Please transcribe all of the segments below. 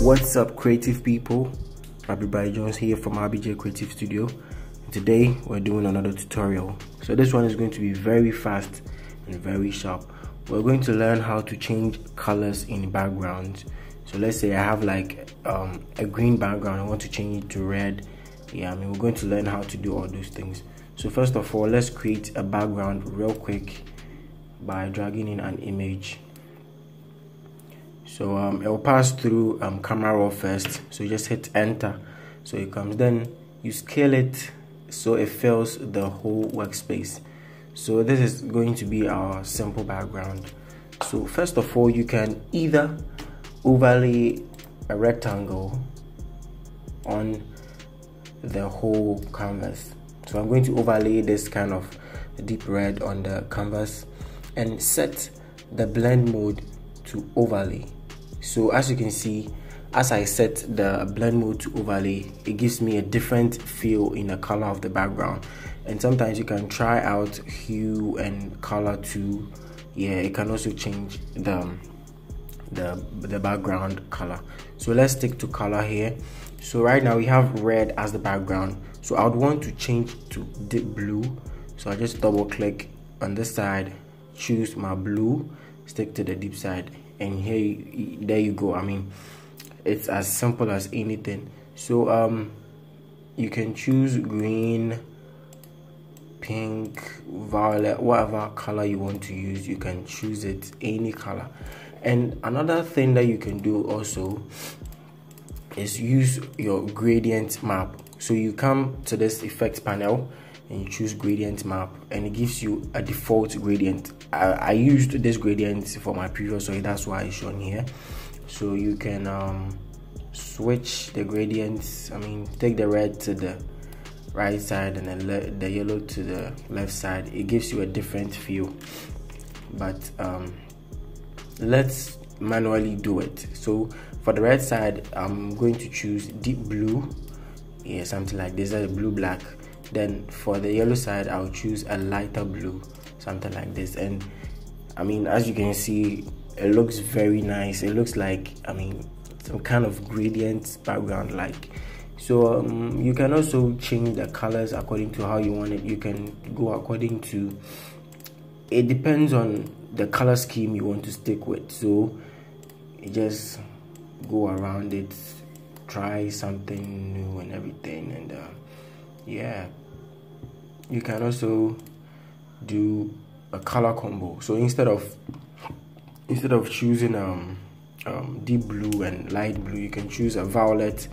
What's up, creative people? Everybody Jones here from RBJ Creative Studio. Today we're doing another tutorial. So this one is going to be very fast and very sharp. We're going to learn how to change colors in backgrounds. So let's say I have like a green background, I want to change it to red. We're going to learn how to do all those things. So first of all, let's create a background real quick by dragging in an image. So it will pass through camera raw first, so you just hit enter, so it comes. Then you scale it so it fills the whole workspace. So this is going to be our simple background. So first of all, you can either overlay a rectangle on the whole canvas. So I'm going to overlay this kind of deep red on the canvas and set the blend mode to overlay. So as you can see, as I set the blend mode to overlay, it gives me a different feel in the color of the background. And sometimes you can try out hue and color too. It can also change the background color. So let's stick to color here. So right now we have red as the background, so I would want to change to deep blue. So I just double click on this side, choose my blue, stick to the deep side, and there you go. I mean, it's as simple as anything. So you can choose green, pink, violet, whatever color you want to use, you can choose it, any color. And another thing that you can do also is use your gradient map. So you come to this effects panel and you choose gradient map, and it gives you a default gradient. I used this gradient for my previous, so that's why it's shown here. So you can switch the gradients. I mean, take the red to the right side and then the yellow to the left side. It gives you a different feel, but let's manually do it. So for the red side, I'm going to choose deep blue, something like this, a blue black. Then for the yellow side, I'll choose a lighter blue, something like this. And I mean, as you can see, it looks very nice. It looks like, I mean, some kind of gradient background like. So you can also change the colors according to how you want it. You can go according to, it depends on the color scheme you want to stick with. So you just go around it, try something new and everything. And you can also do a color combo. So instead of choosing deep blue and light blue, you can choose a violet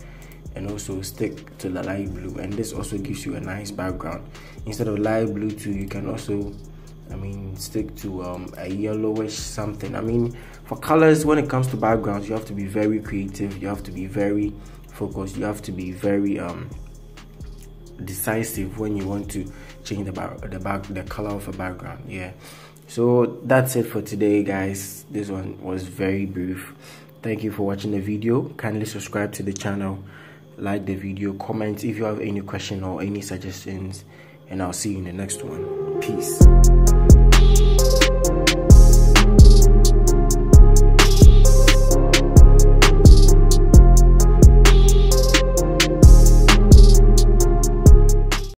and also stick to the light blue, and this also gives you a nice background. Instead of light blue too, you can also, I mean, stick to a yellowish something. I mean, for colors, when it comes to backgrounds, you have to be very creative, you have to be very focused, you have to be very decisive when you want to change the color of a background. So that's it for today, guys. This one was very brief. Thank you for watching the video. Kindly subscribe to the channel, like the video, comment if you have any question or any suggestions, and I'll see you in the next one. Peace.